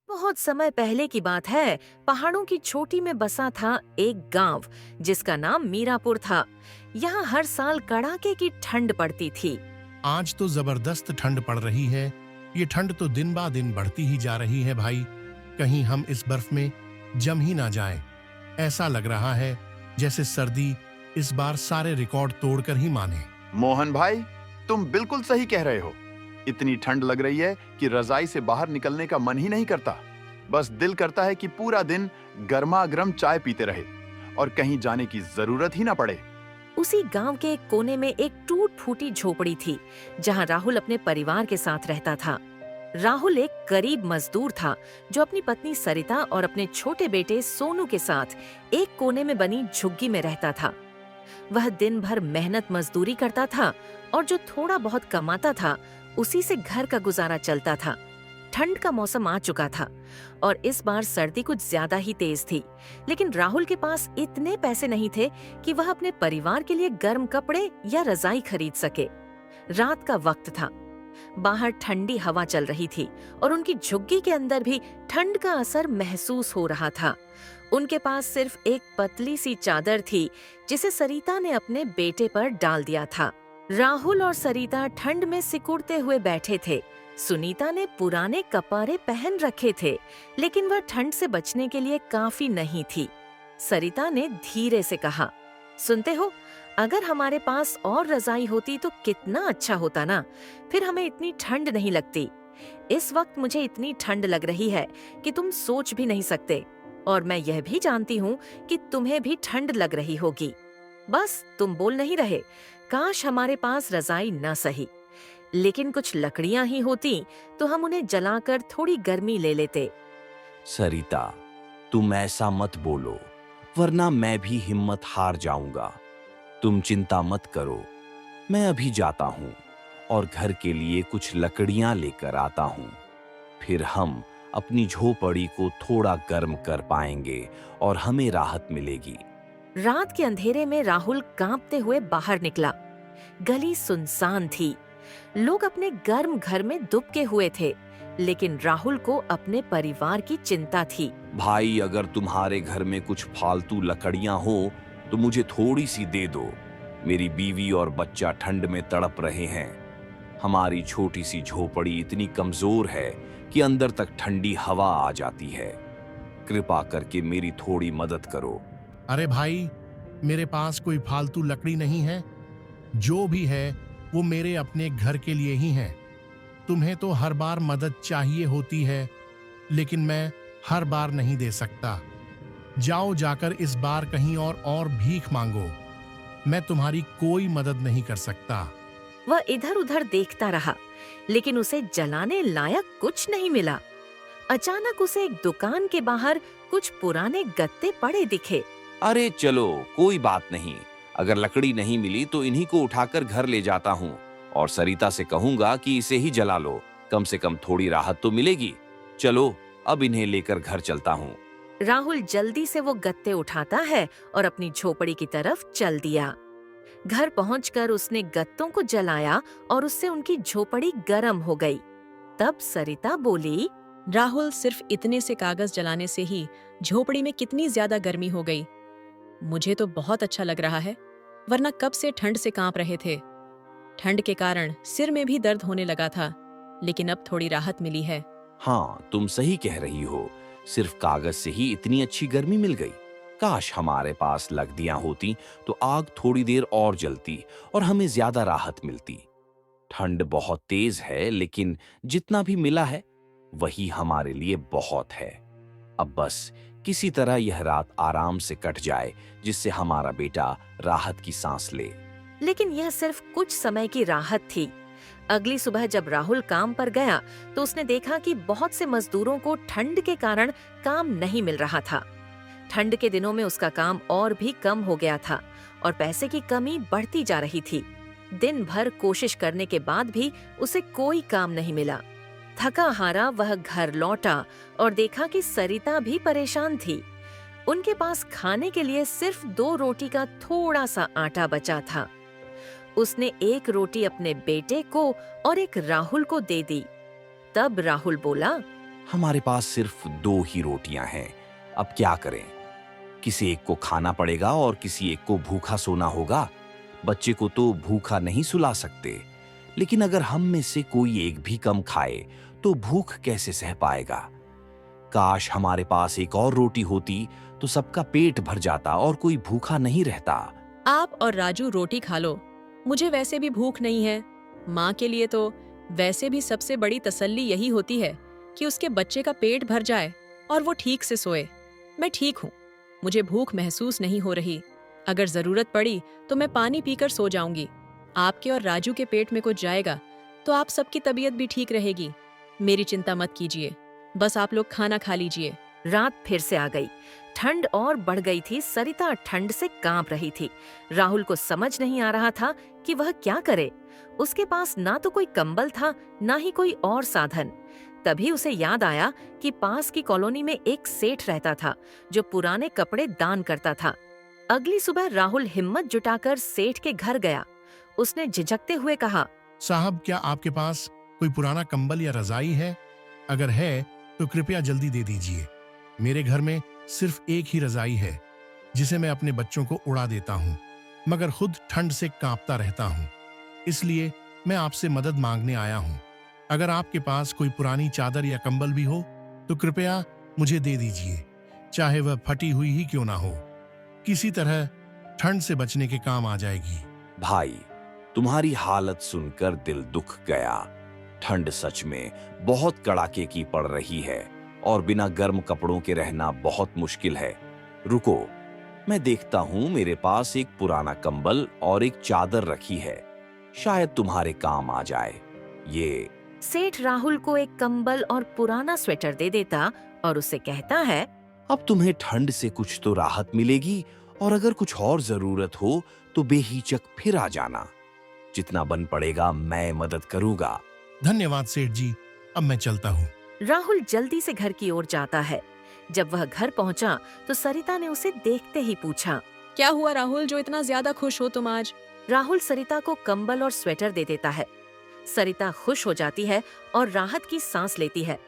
बहुत समय पहले की बात है। पहाड़ों की चोटी में बसा था एक गांव जिसका नाम मीरापुर था। यहाँ हर साल कड़ाके की ठंड पड़ती थी। आज तो जबरदस्त ठंड पड़ रही है। ये ठंड तो दिन बा दिन बढ़ती ही जा रही है भाई। कहीं हम इस बर्फ में जम ही ना जाएं। ऐसा लग रहा है जैसे सर्दी इस बार सारे रिकॉर्ड तोड़कर ही माने। मोहन भाई, तुम बिल्कुल सही कह रहे हो। इतनी ठंड लग रही है कि रजाई से बाहर निकलने का मन ही नहीं करता। बस दिल करता है कि पूरा दिन गर्मा गर्म चाय पीते रहे और कहीं जाने की जरूरत ही ना पड़े। उसी गांव के एक कोने में एक टूट फूटी झोपड़ी थी जहां राहुल अपने परिवार के साथ रहता था। राहुल एक गरीब मजदूर था जो अपनी पत्नी सरिता और अपने छोटे बेटे सोनू के साथ एक कोने में बनी झुग्गी में रहता था। वह दिन भर मेहनत मजदूरी करता था और जो थोड़ा बहुत कमाता था उसी से घर का गुजारा चलता था। ठंड का मौसम आ चुका था और इस बार सर्दी कुछ ज्यादा ही तेज थी, लेकिन राहुल के पास इतने पैसे नहीं थे कि वह अपने परिवार के लिए गर्म कपड़े या रजाई खरीद सके। रात का वक्त था, बाहर ठंडी हवा चल रही थी और उनकी झुग्गी के अंदर भी ठंड का असर महसूस हो रहा था। उनके पास सिर्फ एक पतली सी चादर थी जिसे सरिता ने अपने बेटे पर डाल दिया था। राहुल और सरिता ठंड में सिकुड़ते हुए बैठे थे। सुनीता ने पुराने कपड़े पहन रखे थे, लेकिन वह ठंड से बचने के लिए काफी नहीं थी। सरिता ने धीरे से कहा, सुनते हो, अगर हमारे पास और रजाई होती तो कितना अच्छा होता ना, फिर हमें इतनी ठंड नहीं लगती। इस वक्त मुझे इतनी ठंड लग रही है कि तुम सोच भी नहीं सकते, और मैं यह भी जानती हूँ कि तुम्हें भी ठंड लग रही होगी। बस तुम बोल नहीं रहे। काश हमारे पास रजाई न सही, लेकिन कुछ लकड़ियां ही होती तो हम उन्हें जलाकर थोड़ी गर्मी ले लेते। सरिता, तुम ऐसा मत बोलो, वरना मैं भी हिम्मत हार जाऊंगा। तुम चिंता मत करो, मैं अभी जाता हूँ और घर के लिए कुछ लकड़ियां लेकर आता हूँ। फिर हम अपनी झोपड़ी को थोड़ा गर्म कर पाएंगे और हमें राहत मिलेगी। रात के अंधेरे में राहुल कांपते हुए बाहर निकला। गली सुनसान थी, लोग अपने गर्म घर में दुबके हुए थे, लेकिन राहुल को अपने परिवार की चिंता थी। भाई, अगर तुम्हारे घर में कुछ फालतू लकड़ियां हो तो मुझे थोड़ी सी दे दो। मेरी बीवी और बच्चा ठंड में तड़प रहे हैं। हमारी छोटी सी झोपड़ी इतनी कमजोर है कि अंदर तक ठंडी हवा आ जाती है। कृपा करके मेरी थोड़ी मदद करो। अरे भाई, मेरे पास कोई फालतू लकड़ी नहीं है। जो भी है वो मेरे अपने घर के लिए ही है। तुम्हें तो हर बार मदद चाहिए होती है, लेकिन मैं हर बार नहीं दे सकता। जाओ, जाकर इस बार कहीं और भीख मांगो। मैं तुम्हारी कोई मदद नहीं कर सकता। वह इधर उधर देखता रहा, लेकिन उसे जलाने लायक कुछ नहीं मिला। अचानक उसे एक दुकान के बाहर कुछ पुराने गत्ते पड़े दिखे। अरे चलो, कोई बात नहीं। अगर लकड़ी नहीं मिली तो इन्हीं को उठाकर घर ले जाता हूँ और सरिता से कहूंगा कि इसे ही जला लो। कम से कम थोड़ी राहत तो मिलेगी। चलो, अब इन्हें लेकर घर चलता हूँ। राहुल जल्दी से वो गत्ते उठाता है और अपनी झोपड़ी की तरफ चल दिया। घर पहुंचकर उसने गत्तों को जलाया और उससे उनकी झोपड़ी गर्म हो गई। तब सरिता बोली, राहुल, सिर्फ इतने से कागज जलाने से ही झोपड़ी में कितनी ज्यादा गर्मी हो गई। मुझे तो बहुत अच्छा लग रहा है, वरना कब से ठंड से कांप रहे थे। ठंड के कारण सिर में भी दर्द होने लगा था, लेकिन अब थोड़ी राहत मिली है। हाँ, तुम सही कह रही हो। सिर्फ कागज से ही इतनी अच्छी गर्मी मिल गई। काश हमारे पास लकड़ियां होती तो आग थोड़ी देर और जलती और हमें ज्यादा राहत मिलती। ठंड बहुत तेज है, लेकिन जितना भी मिला है वही हमारे लिए बहुत है। अब बस किसी तरह यह रात आराम से कट जाए, जिससे हमारा बेटा राहत की सांस ले। लेकिन यह सिर्फ कुछ समय की राहत थी। अगली सुबह जब राहुल काम पर गया तो उसने देखा कि बहुत से मजदूरों को ठंड के कारण काम नहीं मिल रहा था। ठंड के दिनों में उसका काम और भी कम हो गया था और पैसे की कमी बढ़ती जा रही थी। दिन भर कोशिश करने के बाद भी उसे कोई काम नहीं मिला। थका हारा वह घर लौटा और देखा कि सरिता भी परेशान थी। उनके पास खाने के लिए सिर्फ 2 रोटी का थोड़ा सा आटा बचा था। उसने एक रोटी अपने बेटे को और एक राहुल को दे दी। तब राहुल बोला, हमारे पास सिर्फ 2 ही रोटियां हैं। अब क्या करें? किसी एक को खाना पड़ेगा और किसी एक को भूखा सोना होगा। बच्चे को तो भूखा नहीं सुला सकते, लेकिन अगर हम में से कोई एक भी कम खाए तो भूख कैसे सह पाएगा? काश हमारे पास एक और रोटी होती तो सबका पेट भर जाता और कोई भूखा नहीं रहता। आप और राजू रोटी खा लो, मुझे वैसे भी भूख नहीं है। माँ के लिए तो वैसे भी सबसे बड़ी तसल्ली यही होती है कि उसके बच्चे का पेट भर जाए और वो ठीक से सोए। मैं ठीक हूँ, मुझे भूख महसूस नहीं हो रही। अगर जरूरत पड़ी तो मैं पानी पीकर सो जाऊंगी। आपके और राजू के पेट में कुछ जाएगा तो आप सबकी तबीयत भी ठीक रहेगी। मेरी चिंता मत कीजिए, बस आप लोग खाना खा लीजिए। रात फिर से आ गई। ठंड और बढ़ गई थी। सरिता ठंड से कांप रही थी। राहुल को समझ नहीं आ रहा था कि वह क्या करे। उसके पास ना तो कोई कंबल था, ना ही कोई और साधन। तभी उसे याद आया कि पास की कॉलोनी में एक सेठ रहता था जो पुराने कपड़े दान करता था। अगली सुबह राहुल हिम्मत जुटाकर सेठ के घर गया। उसने झिझकते हुए कहा, साहब, क्या आपके पास कोई पुराना कंबल या रजाई है? अगर है तो कृपया जल्दी दे दीजिए। मेरे घर में सिर्फ एक ही रजाई है जिसे मैं अपने बच्चों को उड़ा देता हूँ, मगर खुद ठंड से कांपता रहता हूँ। इसलिए मैं आपसे मदद मांगने आया हूँ। अगर आपके पास कोई पुरानी चादर या कंबल भी हो तो कृपया मुझे दे दीजिए, चाहे वह फटी हुई ही क्यों ना हो। किसी तरह ठंड से बचने के काम आ जाएगी। भाई, तुम्हारी हालत सुनकर दिल दुख गया। ठंड सच में बहुत कड़ाके की पड़ रही है और बिना गर्म कपड़ों के रहना बहुत मुश्किल है। रुको, मैं देखता हूँ मेरे पास एक पुराना कंबल और एक चादर रखी है, शायद तुम्हारे काम आ जाए। ये सेठ राहुल को एक कंबल और पुराना स्वेटर दे देता और उसे कहता है, अब तुम्हें ठंड से कुछ तो राहत मिलेगी और अगर कुछ और जरूरत हो तो बेहिचक फिर आ जाना। जितना बन पड़ेगा मैं मदद करूंगा। धन्यवाद सेठ जी, अब मैं चलता हूँ। राहुल जल्दी से घर की ओर जाता है। जब वह घर पहुंचा तो सरिता ने उसे देखते ही पूछा, क्या हुआ राहुल, जो इतना ज्यादा खुश हो तुम आज? राहुल सरिता को कंबल और स्वेटर दे देता है। सरिता खुश हो जाती है और राहत की सांस लेती है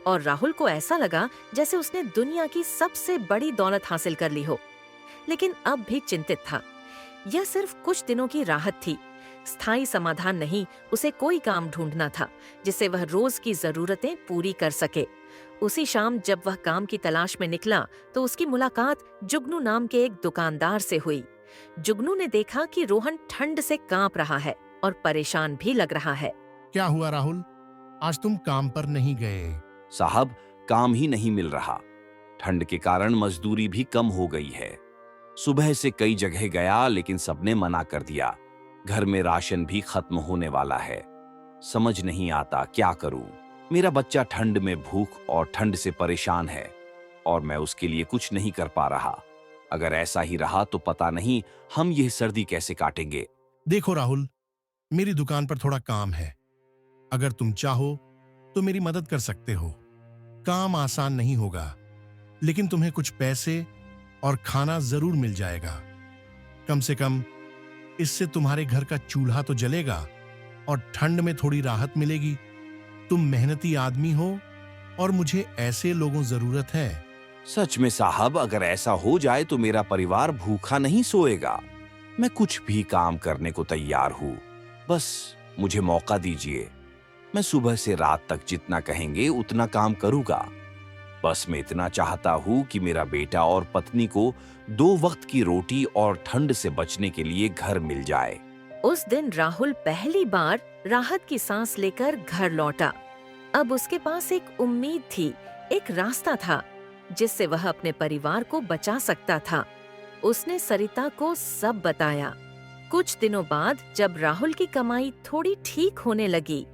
और राहुल को ऐसा लगा जैसे उसने दुनिया की सबसे बड़ी दौलत हासिल कर ली हो। लेकिन अब भी चिंतित था। यह सिर्फ कुछ दिनों की राहत थी, स्थायी समाधान नहीं। उसे कोई काम ढूंढना था जिससे वह रोज की जरूरतें पूरी कर सके। उसी शाम जब वह काम की तलाश में निकला तो उसकी मुलाकात जुगनू नाम के एक दुकानदार से हुई। जुगनू ने देखा कि रोहन ठंड से कांप रहा है और परेशान भी लग रहा है। क्या हुआ राहुल, आज तुम काम पर नहीं गए? साहब, काम ही नहीं मिल रहा। ठंड के कारण मजदूरी भी कम हो गई है। सुबह से कई जगह गया लेकिन सबने मना कर दिया। घर में राशन भी खत्म होने वाला है। समझ नहीं आता क्या करूं। मेरा बच्चा ठंड में भूख और ठंड से परेशान है और मैं उसके लिए कुछ नहीं कर पा रहा। अगर ऐसा ही रहा तो पता नहीं हम यह सर्दी कैसे काटेंगे। देखो राहुल, मेरी दुकान पर थोड़ा काम है। अगर तुम चाहो तो मेरी मदद कर सकते हो। काम आसान नहीं होगा, लेकिन तुम्हें कुछ पैसे और खाना जरूर मिल जाएगा। कम से कम इससे तुम्हारे घर का चूल्हा तो जलेगा और ठंड में थोड़ी राहत मिलेगी। तुम मेहनती आदमी हो और मुझे ऐसे लोगों जरूरत है। सच में साहब, अगर ऐसा हो जाए तो मेरा परिवार भूखा नहीं सोएगा। मैं कुछ भी काम करने को तैयार हूँ, बस मुझे मौका दीजिए। मैं सुबह से रात तक जितना कहेंगे उतना काम करूंगा। बस मैं इतना चाहता हूँ कि मेरा बेटा और पत्नी को 2 वक्त की रोटी और ठंड से बचने के लिए घर मिल जाए। उस दिन राहुल पहली बार राहत की सांस लेकर घर लौटा। अब उसके पास एक उम्मीद थी, एक रास्ता था जिससे वह अपने परिवार को बचा सकता था। उसने सरिता को सब बताया। कुछ दिनों बाद जब राहुल की कमाई थोड़ी ठीक होने लगी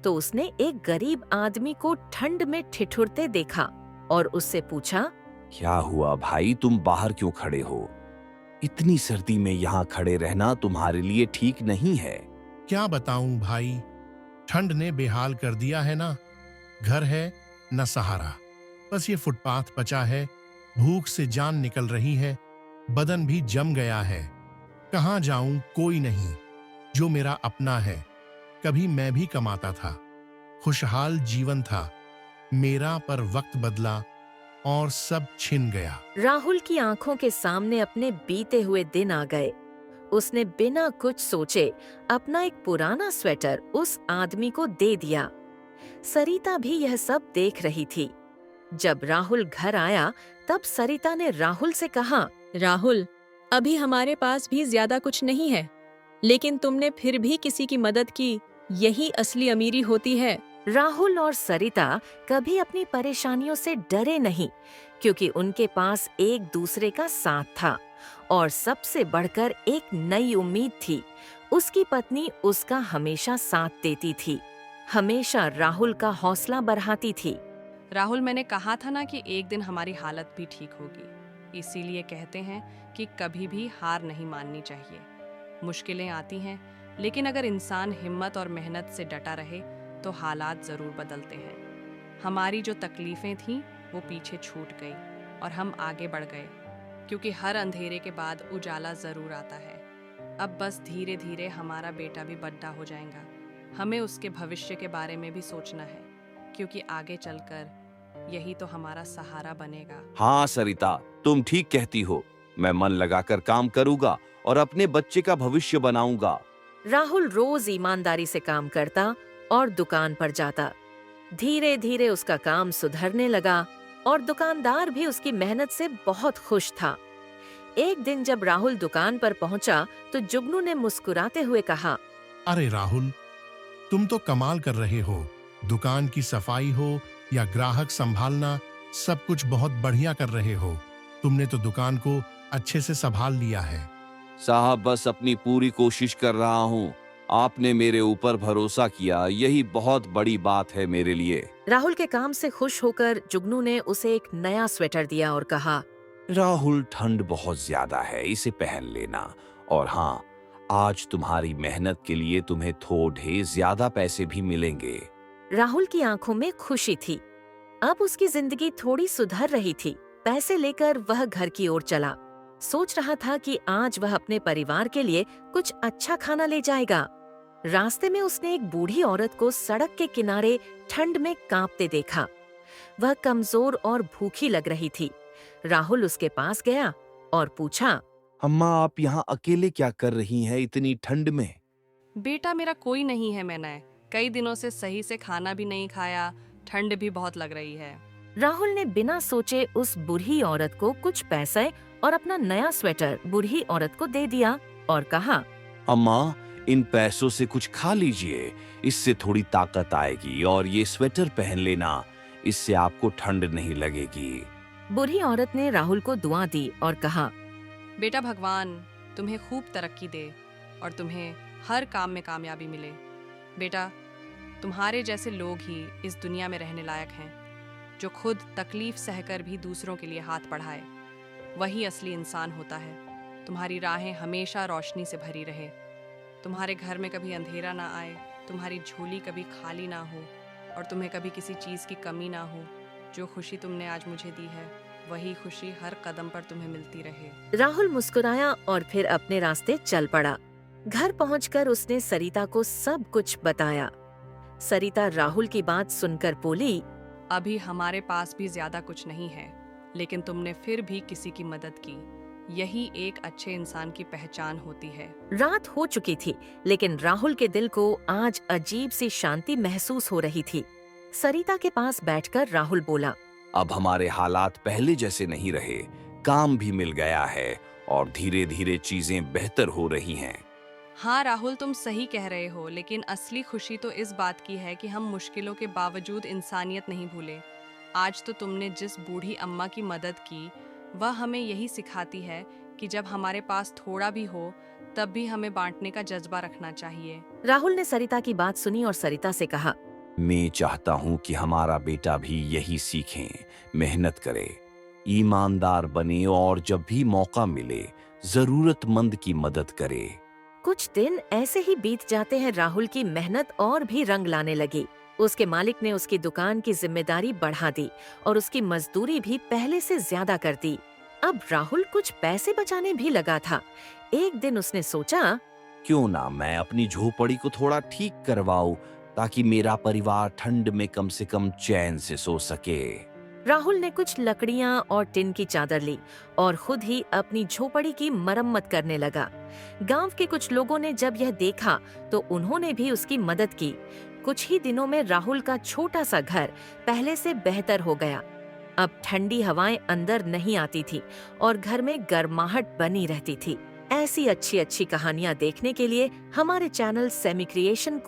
तो उसने एक गरीब आदमी को ठंड में ठिठुरते देखा और उससे पूछा, क्या हुआ भाई, तुम बाहर क्यों खड़े हो? इतनी सर्दी में यहाँ खड़े रहना तुम्हारे लिए ठीक नहीं है। क्या बताऊं भाई, ठंड ने बेहाल कर दिया है ना। घर है न सहारा, बस ये फुटपाथ बचा है। भूख से जान निकल रही है, बदन भी जम गया है। कहाँ जाऊं, कोई नहीं जो मेरा अपना है। कभी मैं भी कमाता था, खुशहाल जीवन था। मेरा पर वक्त बदला और सब छिन गया। राहुल की आंखों के सामने अपने बीते हुए दिन आ गए। उसने बिना कुछ सोचे अपना एक पुराना स्वेटर उस आदमी को दे दिया। सरिता भी यह सब देख रही थी। जब राहुल घर आया तब सरिता ने राहुल से कहा, राहुल, अभी हमारे पास भी ज्यादा कुछ नहीं है, लेकिन तुमने फिर भी किसी की मदद की। यही असली अमीरी होती है। राहुल और सरिता कभी अपनी परेशानियों से डरे नहीं, क्योंकि उनके पास एक दूसरे का साथ था और सबसे बढ़कर एक नई उम्मीद थी। उसकी पत्नी उसका हमेशा साथ देती थी, हमेशा राहुल का हौसला बढ़ाती थी। राहुल, मैंने कहा था ना कि एक दिन हमारी हालत भी ठीक होगी। इसीलिए कहते हैं कि कभी भी हार नहीं माननी चाहिए। मुश्किलें आती हैं, लेकिन अगर इंसान हिम्मत और मेहनत से डटा रहे तो हालात ज़रूर बदलते हैं। हमारी जो तकलीफ़ें थीं वो पीछे छूट गई और हम आगे बढ़ गए, क्योंकि हर अंधेरे के बाद उजाला ज़रूर आता है। अब बस धीरे धीरे हमारा बेटा भी बड़ा हो जाएगा। हमें उसके भविष्य के बारे में भी सोचना है, क्योंकि आगे चलकर यही तो हमारा सहारा बनेगा। हाँ सरिता, तुम ठीक कहती हो। मैं मन लगाकर काम करूंगा और अपने बच्चे का भविष्य बनाऊंगा। राहुल रोज ईमानदारी से काम करता और दुकान पर जाता। धीरे धीरे उसका काम सुधरने लगा और दुकानदार भी उसकी मेहनत से बहुत खुश था। एक दिन जब राहुल दुकान पर पहुंचा तो जुगनू ने मुस्कुराते हुए कहा, अरे राहुल, तुम तो कमाल कर रहे हो। दुकान की सफाई हो या ग्राहक संभालना, सब कुछ बहुत बढ़िया कर रहे हो। तुमने तो दुकान को अच्छे से संभाल लिया है। साहब, बस अपनी पूरी कोशिश कर रहा हूँ। आपने मेरे ऊपर भरोसा किया, यही बहुत बड़ी बात है मेरे लिए। राहुल के काम से खुश होकर जुगनू ने उसे एक नया स्वेटर दिया और कहा, राहुल, ठंड बहुत ज्यादा है, इसे पहन लेना। और हाँ, आज तुम्हारी मेहनत के लिए तुम्हें थोड़े ज्यादा पैसे भी मिलेंगे। राहुल की आंखों में खुशी थी। अब उसकी जिंदगी थोड़ी सुधर रही थी। पैसे लेकर वह घर की ओर चला। सोच रहा था कि आज वह अपने परिवार के लिए कुछ अच्छा खाना ले जाएगा। रास्ते में उसने एक बूढ़ी औरत को सड़क के किनारे ठंड में कांपते देखा। वह कमजोर और भूखी लग रही थी। राहुल उसके पास गया और पूछा, अम्मा, आप यहाँ अकेले क्या कर रही हैं इतनी ठंड में? बेटा, मेरा कोई नहीं है। मैंने कई दिनों से सही से खाना भी नहीं खाया, ठंड भी बहुत लग रही है। राहुल ने बिना सोचे उस बूढ़ी औरत को कुछ पैसे और अपना नया स्वेटर बूढ़ी औरत को दे दिया और कहा, अम्मा, इन पैसों से कुछ खा लीजिए, इससे थोड़ी ताकत आएगी। और ये स्वेटर पहन लेना, इससे आपको ठंड नहीं लगेगी। बूढ़ी औरत ने राहुल को दुआ दी और कहा, बेटा, भगवान तुम्हें खूब तरक्की दे और तुम्हें हर काम में कामयाबी मिले। बेटा, तुम्हारे जैसे लोग ही इस दुनिया में रहने लायक हैं, जो खुद तकलीफ सहकर भी दूसरों के लिए हाथ बढ़ाए। वही असली इंसान होता है। तुम्हारी राहें हमेशा रोशनी से भरी रहे, तुम्हारे घर में कभी अंधेरा ना आए, तुम्हारी झोली कभी खाली ना हो और तुम्हें कभी किसी चीज़ की कमी ना हो। जो खुशी तुमने आज मुझे दी है, वही खुशी हर कदम पर तुम्हें मिलती रहे। राहुल मुस्कुराया और फिर अपने रास्ते चल पड़ा। घर पहुंचकर उसने सरिता को सब कुछ बताया। सरिता राहुल की बात सुनकर बोली, अभी हमारे पास भी ज्यादा कुछ नहीं है, लेकिन तुमने फिर भी किसी की मदद की। यही एक अच्छे इंसान की पहचान होती है। रात हो चुकी थी, लेकिन राहुल के दिल को आज अजीब सी शांति महसूस हो रही थी। सरिता के पास बैठकर राहुल बोला, अब हमारे हालात पहले जैसे नहीं रहे, काम भी मिल गया है और धीरे धीरे चीजें बेहतर हो रही हैं। हाँ राहुल, तुम सही कह रहे हो, लेकिन असली खुशी तो इस बात की है कि हम मुश्किलों के बावजूद इंसानियत नहीं भूले। आज तो तुमने जिस बूढ़ी अम्मा की मदद की, वह हमें यही सिखाती है कि जब हमारे पास थोड़ा भी हो, तब भी हमें बांटने का जज्बा रखना चाहिए। राहुल ने सरिता की बात सुनी और सरिता से कहा, मैं चाहता हूँ कि हमारा बेटा भी यही सीखे, मेहनत करे, ईमानदार बने और जब भी मौका मिले जरूरतमंद की मदद करे। कुछ दिन ऐसे ही बीत जाते हैं। राहुल की मेहनत और भी रंग लाने लगी। उसके मालिक ने उसकी दुकान की जिम्मेदारी बढ़ा दी और उसकी मजदूरी भी पहले से ज्यादा कर दी। अब राहुल कुछ पैसे बचाने भी लगा था। एक दिन उसने सोचा, क्यों ना मैं अपनी झोपड़ी को थोड़ा ठीक करवाऊं ताकि मेरा परिवार ठंड में कम से कम चैन से सो सके। राहुल ने कुछ लकड़ियां और टिन की चादर ली और खुद ही अपनी झोपड़ी की मरम्मत करने लगा। गांव के कुछ लोगों ने जब यह देखा तो उन्होंने भी उसकी मदद की। कुछ ही दिनों में राहुल का छोटा सा घर पहले से बेहतर हो गया। अब ठंडी हवाएं अंदर नहीं आती थी और घर में गर्माहट बनी रहती थी। ऐसी अच्छी अच्छी कहानियां देखने के लिए हमारे चैनल सेमी क्रिएशन